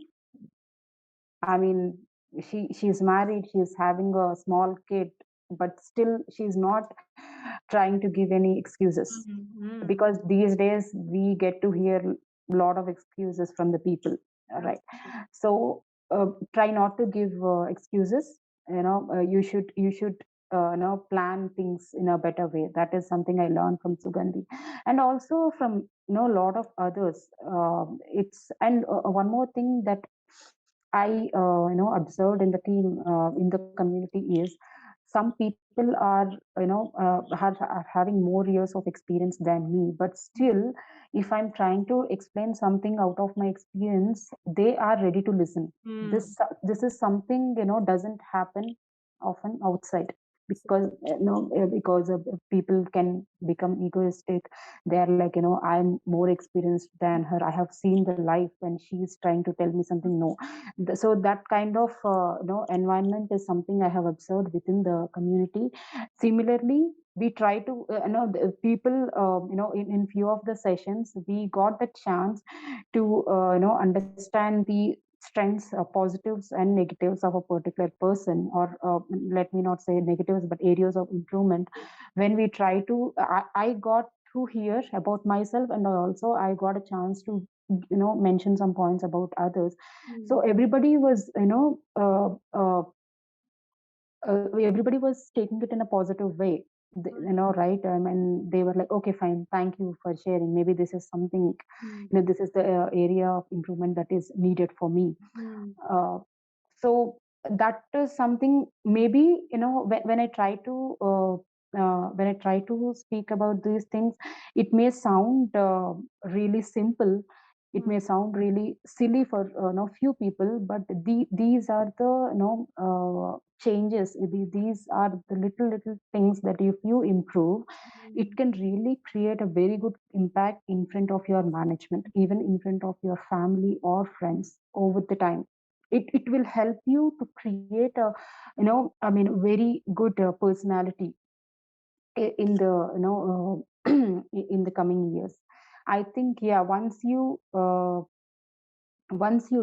Speaker 2: I mean, she's married, she's having a small kid, but still she's not trying to give any excuses,
Speaker 1: Hmm. Hmm.
Speaker 2: because these days we get to hear a lot of excuses from the people, right?
Speaker 1: Absolutely.
Speaker 2: So try not to give excuses. You should plan things in a better way. That is something I learned from Sugandhi, and also from a lot of others. It's and One more thing that I observed in the team, in the community, is some people are are having more years of experience than me, but still, if I'm trying to explain something out of my experience, they are ready to listen.
Speaker 1: Hmm.
Speaker 2: This is something doesn't happen often outside, because people can become egoistic. They're like, I'm more experienced than her, I have seen the life when she's trying to tell me something. No. So that kind of environment is something I have observed within the community. Similarly, we try to the people, in few of the sessions we got the chance to understand the strengths, positives and negatives of a particular person, or let me not say negatives but areas of improvement. When we try to I got to hear about myself, and also I got a chance to mention some points about others. So
Speaker 1: Hmm.
Speaker 2: everybody was everybody was taking it in a positive way. Right? And they were like, okay, fine, thank you for sharing. Maybe this is something,
Speaker 1: Hmm.
Speaker 2: this is the area of improvement that is needed for me.
Speaker 1: Hmm.
Speaker 2: uh, so that is something. Maybe when I try to speak about these things, it may sound really simple, it
Speaker 1: Hmm.
Speaker 2: may sound really silly for few people, but these are the changes. These are the little things that if you improve, it
Speaker 1: Hmm.
Speaker 2: can really create a very good impact in front of your management, even in front of your family or friends over the time. It will help you to create a very good personality in the in the coming years. I think, yeah, once you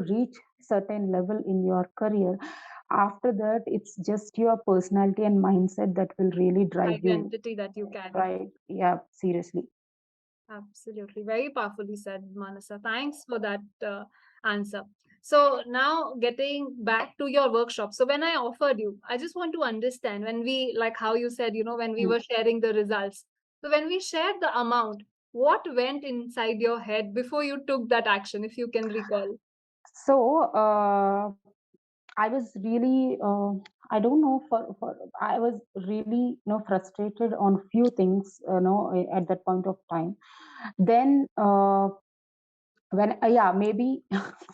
Speaker 2: reach certain level in your career, after that it's just your personality and mindset that will really drive you,
Speaker 1: Identity that you carry.
Speaker 2: right? Yeah, seriously.
Speaker 1: Absolutely. Very powerfully said, Manasa. Thanks for that answer. So now getting back to your workshop. So when I offered you, I just want to understand when we, like how you said, when we
Speaker 2: Hmm.
Speaker 1: were sharing the results. So when we shared the amount, what went inside your head before you took that action, if you can recall?
Speaker 2: So I was really, I don't know, I was really, frustrated on few things, at that point of time. Then, when, yeah, maybe,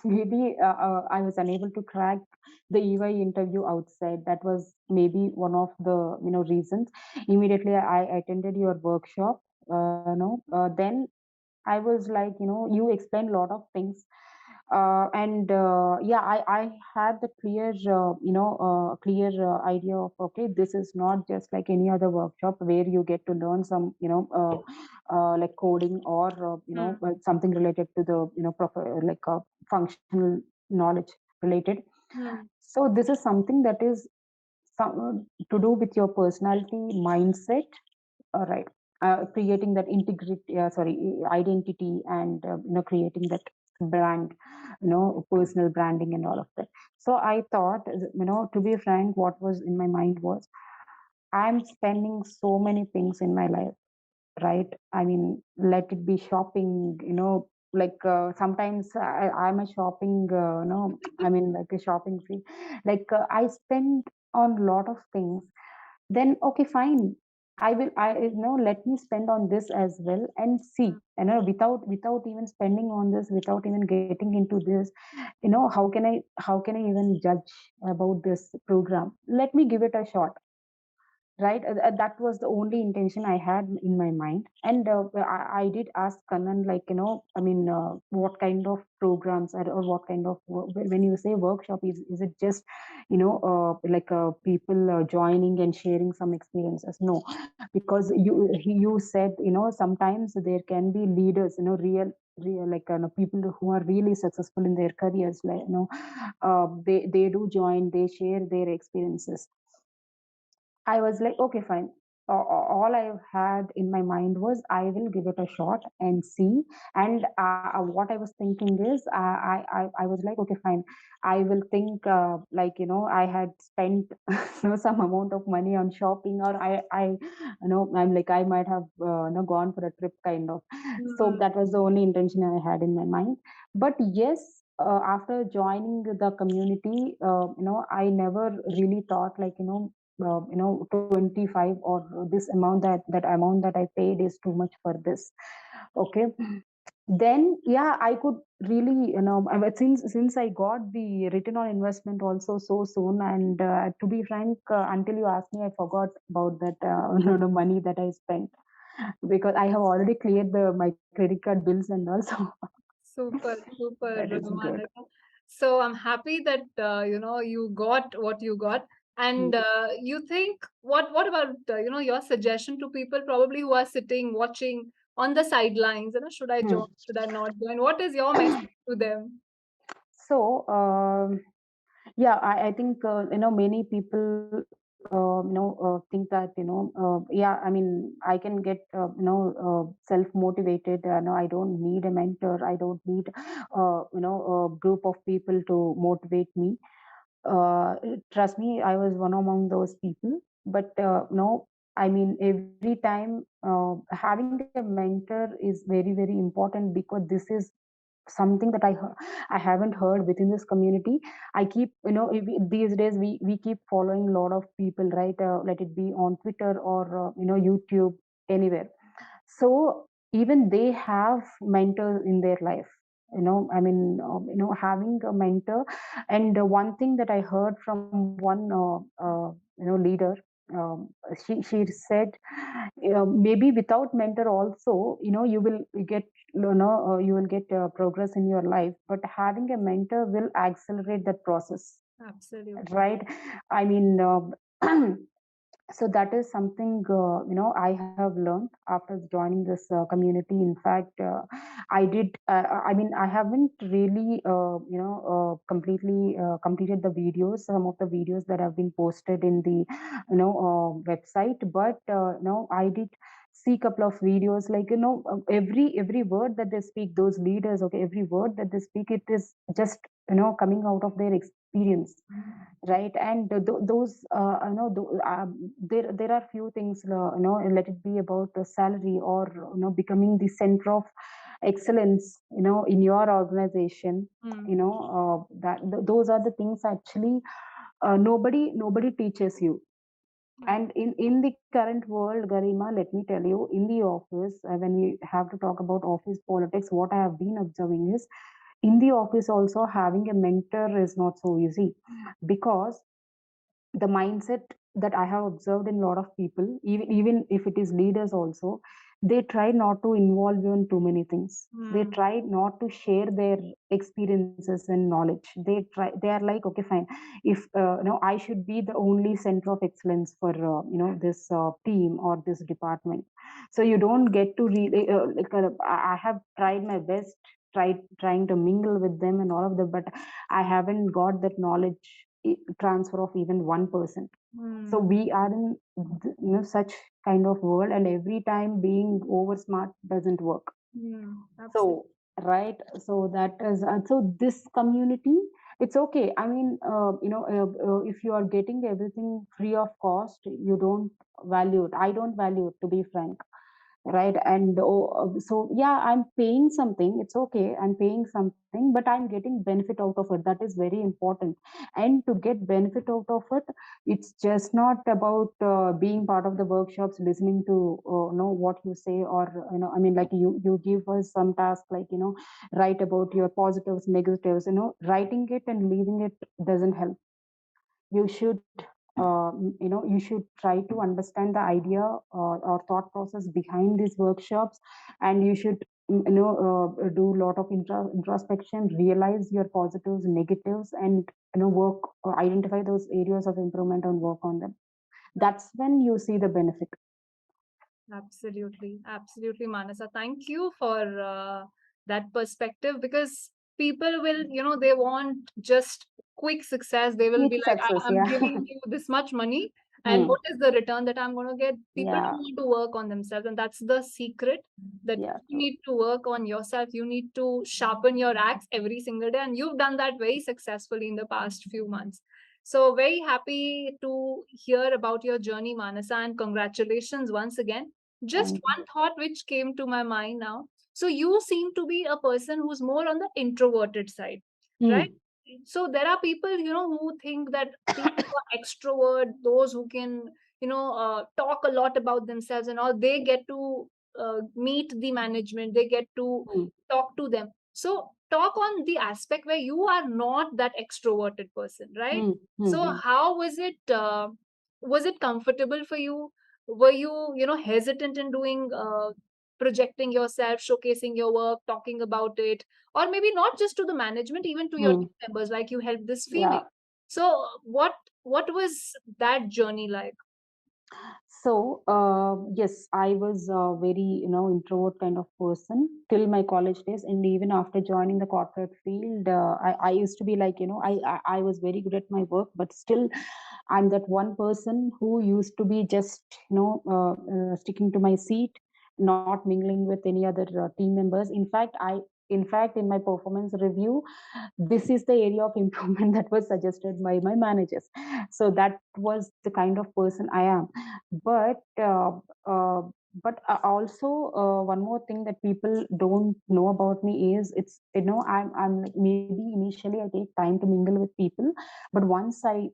Speaker 2: maybe I was unable to crack the EY interview outside. That was maybe one of the, reasons. Immediately, I attended your workshop. Then I was like, you explained a lot of things, and yeah, I had the clear clear idea of, okay, this is not just like any other workshop where you get to learn some, like coding or
Speaker 1: Hmm.
Speaker 2: something related to the, like functional knowledge related.
Speaker 1: Hmm.
Speaker 2: So this is something that is to do with your personality, mindset, right? Creating that integrity, identity, and creating that brand, personal branding and all of that. So I thought, to be frank, what was in my mind was, I'm spending so many things in my life, right? I mean, let it be shopping, like sometimes I'm a shopping, I mean, like a shopping free. Like I spend on a lot of things. Then okay, fine. Let me spend on this as well and see, without even spending on this, without even getting into this, how can I even judge about this program? Let me give it a shot, right? That was the only intention I had in my mind. And I did ask Kannan, like, I mean, what kind of programs, or what kind of when you say workshop, is it just, like people joining and sharing some experiences? No, because you said, sometimes there can be leaders, real, like, people who are really successful in their careers, like, they do join, they share their experiences. I was like, okay, fine. All I had in my mind was, I will give it a shot and see. And what I was thinking is, I was like, okay, fine. I will think, like, I had spent some amount of money on shopping, or I'm like, I might have gone for a trip, kind of. So
Speaker 1: Hmm.
Speaker 2: that was the only intention I had in my mind. But yes, after joining the community, I never really thought, like, 25, or this amount, that amount that I paid is too much for this. Okay. Then yeah, I could really, but since I got the return on investment also so soon, and to be frank, until you asked me, I forgot about that money that I spent, because I have already cleared my credit card bills and also.
Speaker 1: Super, super,
Speaker 2: That is good.
Speaker 1: Manasa. So I'm happy that you got what you got,
Speaker 2: Hmm.
Speaker 1: and you think what about your suggestion to people probably who are sitting watching on the sidelines? Should I join? Should I not join? What is your
Speaker 2: Hmm.
Speaker 1: message to them?
Speaker 2: So, yeah, I think, many people, think that, yeah, I mean, I can get, self motivated. No, I don't need a mentor. I don't need, a group of people to motivate me. uh, Trust me, I was one among those people. But no, I mean, every time, having a mentor is very, very important, because this is something that I haven't heard within this community. I keep, these days we keep following a lot of people, right? Let it be on Twitter, or YouTube, anywhere. So even they have mentors in their life. I mean, having a mentor. And one thing that I heard from one leader, she said, maybe without mentor also, you will get, you will get progress in your life, but having a mentor will accelerate that process,
Speaker 1: Absolutely.
Speaker 2: right? I mean, So that is something I have learned after joining this community. In fact, I mean, I haven't really completely completed the videos, some of the videos that have been posted in the website, but I did see couple of videos, like every word that they speak, those leaders, okay, every word that they speak, it is just coming out of their experience, right? And those there are few things, let it be about the salary, or becoming the center of excellence in your organization.
Speaker 1: Mm.
Speaker 2: Those are the things actually nobody teaches you. And in the current world, Garima, let me tell you, in the office, when we have to talk about office politics, what I have been observing is, in the office also, having a mentor is not so easy, because the mindset that I have observed in a lot of people, even if it is leaders also, they try not to involve you in too many things. They
Speaker 1: Mm.
Speaker 2: try not to share their experiences and knowledge. They are like, okay, fine. If I should be the only center of excellence for this team or this department. So you don't get to really I have tried my best, trying to mingle with them and all of that, but I haven't got that knowledge transfer of even 1%. So
Speaker 1: Mm.
Speaker 2: we are in such kind of world, and every time being over smart doesn't work.
Speaker 1: Mm. Absolutely.
Speaker 2: So right, so that is so this community, it's okay. I mean, if you are getting everything free of cost, you don't value it. I don't value it, to be frank, right? And so yeah, I'm paying something, it's okay, I'm paying something, but I'm getting benefit out of it. That is very important. And to get benefit out of it, it's just not about being part of the workshops, listening to know what you say, or I mean, like, you give us some task, like write about your positives, negatives. Writing it and leaving it doesn't help. You should you should try to understand the idea or thought process behind these workshops, and you should do a lot of introspection, realize your positives, negatives, and work or identify those areas of improvement and work on them. That's when you see the benefit.
Speaker 1: Absolutely, absolutely, Manasa. Thank you for that perspective, because people will, they want just quick success. They will
Speaker 2: Quick
Speaker 1: be like,
Speaker 2: success,
Speaker 1: I'm
Speaker 2: yeah.
Speaker 1: giving you this much money, and
Speaker 2: Hmm.
Speaker 1: what is the return that I'm going to get? People
Speaker 2: Yeah,
Speaker 1: don't want to work on themselves, and that's the secret, that
Speaker 2: yeah,
Speaker 1: you
Speaker 2: true.
Speaker 1: need to work on yourself. You need to sharpen your axe every single day, and you've done that very successfully in the past few months. So, very happy to hear about your journey, Manasa, and congratulations once again. Just
Speaker 2: Thank you.
Speaker 1: one thought which came to my mind now. So you seem to be a person who's more on the introverted side, right?
Speaker 2: Hmm.
Speaker 1: So there are people, who think that people who are extrovert, those who can, talk a lot about themselves and all, they get to meet the management, they get to
Speaker 2: Hmm.
Speaker 1: talk to them. So talk on the aspect where you are not that extroverted person, right?
Speaker 2: Hmm. Hmm.
Speaker 1: So
Speaker 2: Hmm.
Speaker 1: how was it comfortable for you? Were you, hesitant in doing projecting yourself, showcasing your work, talking about it, or maybe not just to the management, even to your
Speaker 2: Hmm.
Speaker 1: team members, like you helped this
Speaker 2: Yeah.
Speaker 1: female? So what was that journey like?
Speaker 2: So, yes, I was a very, introvert kind of person till my college days. And even after joining the corporate field, I used to be like, I was very good at my work, but still I'm that one person who used to be just, sticking to my seat, not mingling with any other team members. In fact, in my performance review, this is the area of improvement that was suggested by my managers. So that was the kind of person I am. But uh, also, one more thing that people don't know about me is, it's I'm like, maybe initially I take time to mingle with people, but once I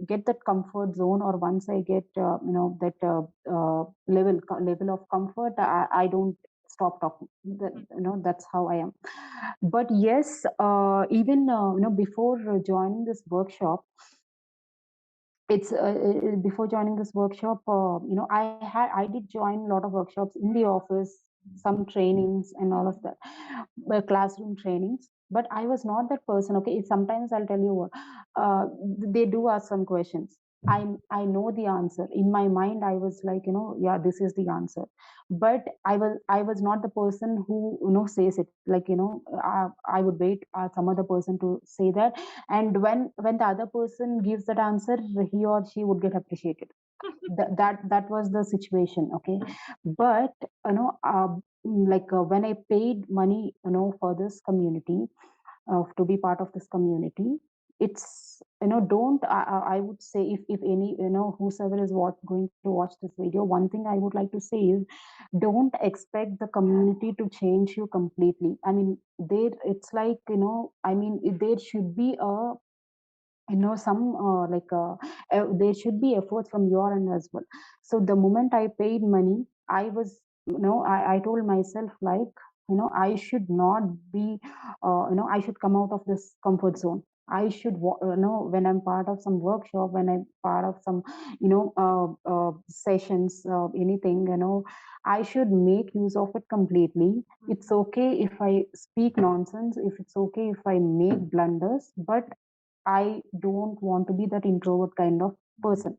Speaker 2: get that comfort zone, or once I get that level of comfort, I don't stop talking. That's how I am. But yes, even before joining this workshop, it's before joining this workshop, I did join a lot of workshops in the office, some trainings and all of that, classroom trainings. But I was not that person. Okay, sometimes I'll tell you what, they do ask some questions. I know the answer. In my mind, I was like, yeah, this is the answer. But I was not the person who says it. Like, I would wait some other person to say that, and when the other person gives that answer, he or she would get appreciated. That was the situation. Okay, but when I paid money, for this community, to be part of this community, it's don't I would say, if any, whosoever is going to watch this video, one thing I would like to say is, don't expect the community to change you completely. I mean, there it's like, I mean, there should be a, some there should be efforts from your end as well. So the moment I paid money, I was, I told myself, like, I should not be, I should come out of this comfort zone. I should when I'm part of some workshop, when I'm part of some, sessions, anything, I should make use of it completely. It's okay if I speak nonsense, if it's okay if I make blunders, but I don't want to be that introvert kind of person,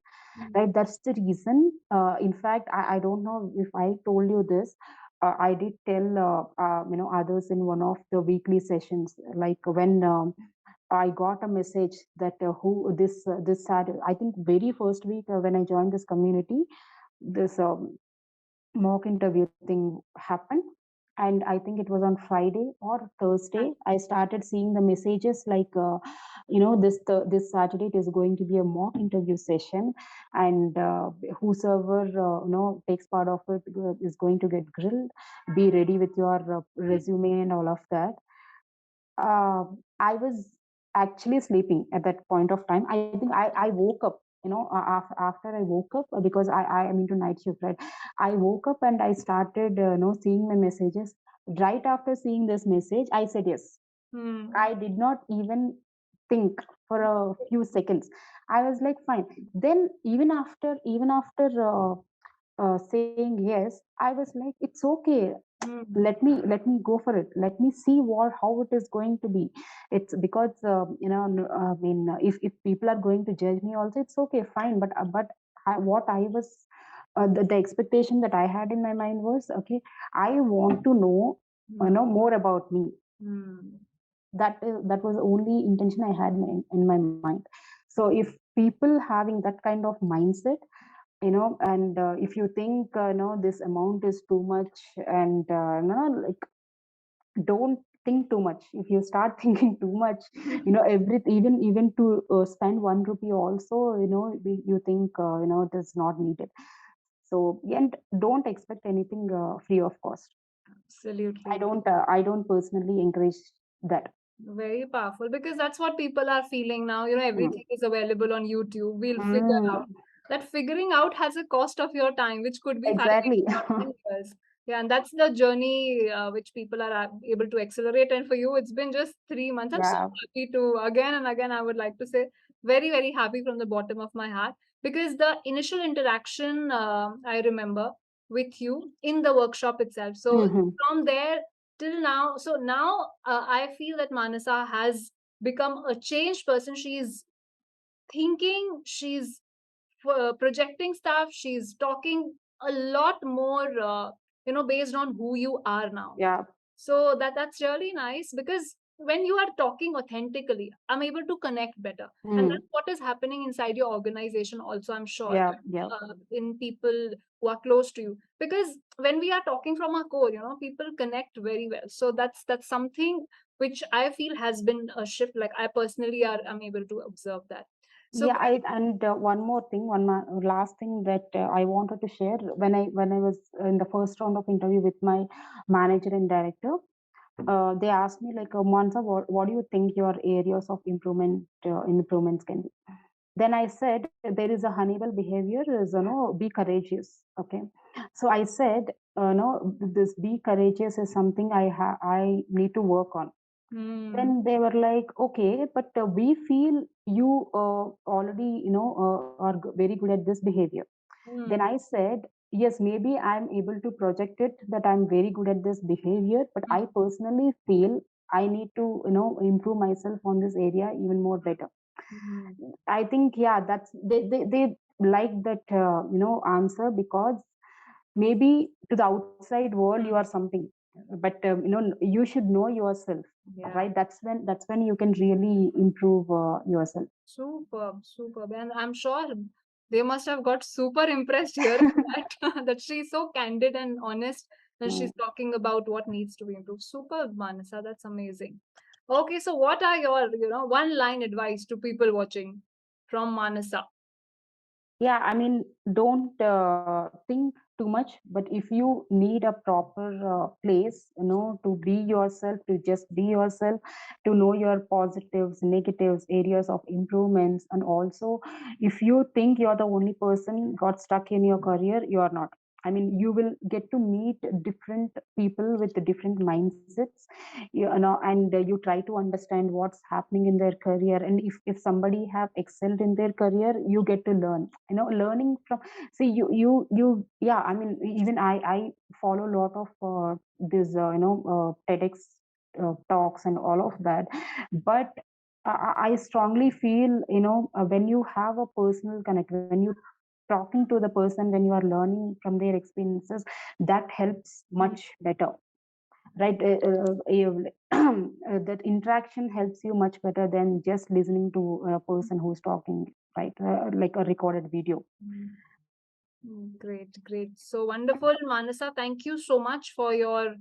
Speaker 2: right? That's the reason. In fact, I don't know if I told you this. I did tell others in one of the weekly sessions, like when I got a message that who this Saturday, I think very first week when I joined this community, this mock interview thing happened, and I think it was on Friday or Thursday. I started seeing the messages like, this Saturday it is going to be a mock interview session, and whosoever takes part of it is going to get grilled. Be ready with your resume and all of that. uh, I was actually sleeping at that point of time. I think I woke up, after I woke up, because I am into night shift, right? I woke up and I started, seeing my messages. Right after seeing this message, I said yes. I did not even think for a few seconds. I was like, fine. Then even after saying yes, I was like, it's okay, let me go for it, let me see what how it is going to be. It's because I mean, if people are going to judge me also, it's okay, fine. But what I was, the expectation that I had in my mind was, okay, I want to know, more about me. That was the only intention I had in my mind. So if people having that kind of mindset, and if you think, this amount is too much, and like, don't think too much. If you start thinking too much, every even to spend 1 rupee also, you think, it is not needed. So, and don't expect anything free of cost.
Speaker 1: Absolutely.
Speaker 2: I don't personally encourage that.
Speaker 1: Very powerful, because that's what people are feeling now.
Speaker 2: Mm.
Speaker 1: Everything is available on YouTube. We'll figure out.
Speaker 2: Mm,
Speaker 1: That figuring out has a cost of your time, which could be 5 years
Speaker 2: exactly.
Speaker 1: or 10 years. Yeah, and that's the journey which people are able to accelerate. And for you, it's been just 3 months. I'm so
Speaker 2: Yeah.
Speaker 1: happy to, again and again, I would like to say, very, very happy from the bottom of my heart, because the initial interaction I remember with you in the workshop itself. So
Speaker 2: Hmm.
Speaker 1: from there till now, so now I feel that Manasa has become a changed person. She's thinking, she's projecting stuff, she's talking a lot more based on who you are now.
Speaker 2: Yeah.
Speaker 1: So that's really nice, because when you are talking authentically, I'm able to connect better. And
Speaker 2: Mm.
Speaker 1: that's what is happening inside your organization also, I'm sure,
Speaker 2: Yeah. Yeah.
Speaker 1: in people who are close to you. Because when we are talking from our core, people connect very well. So that's something which I feel has been a shift. Like I personally am able to observe that. So
Speaker 2: Yeah, and one more thing, last thing that I wanted to share. When I was in the first round of interview with my manager and director, they asked me like, Mansa, what do you think your areas of improvements can be? Then I said, there is a Hannibal behavior is, be courageous. Okay, so I said, no, this be courageous is something I need to work on.
Speaker 1: mm,
Speaker 2: Then they were like, okay, but we feel you already, are very good at this behavior. Then
Speaker 1: mm,
Speaker 2: I said, yes, maybe I'm able to project it that I'm very good at this behavior, but I
Speaker 1: mm,
Speaker 2: personally feel I need to, improve myself on this area even more better.
Speaker 1: Mhm.
Speaker 2: I think, yeah, that's they like that answer, because maybe to the outside world you are
Speaker 1: Mm.
Speaker 2: something, but you should know yourself,
Speaker 1: Yeah.
Speaker 2: right? That's when you can really improve yourself.
Speaker 1: Superb, superb. And I'm sure they must have got super impressed hearing that that she's so candid and honest when she's
Speaker 2: Mm.
Speaker 1: talking about what needs to be improved. Superb, Manasa. That's amazing. Okay, so what are your, one line advice to people watching from Manasa?
Speaker 2: Yeah, I mean, don't think too much, but if you need a proper place, to be yourself, to just be yourself, to know your positives, negatives, areas of improvements, and also if you think you're the only person got stuck in your career, you are not. I mean, you will get to meet different people with different mindsets, and you try to understand what's happening in their career, and if somebody have excelled in their career, you get to learn, learning from. See, you yeah, I mean, even I follow a lot of this TEDx talks and all of that, but I strongly feel, when you have a personal connect, when you talking to the person, when you are learning from their experiences, that helps
Speaker 1: Mm.
Speaker 2: much better, right? That interaction helps you much better than just listening to a person who's talking, right? Like a recorded video.
Speaker 1: Mm. Great, great. So wonderful, Manasa. Thank you so much for your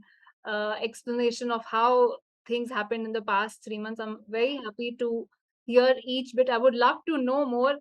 Speaker 1: explanation of how things happened in the past 3 months. I'm very happy to hear each bit. I would love to know more.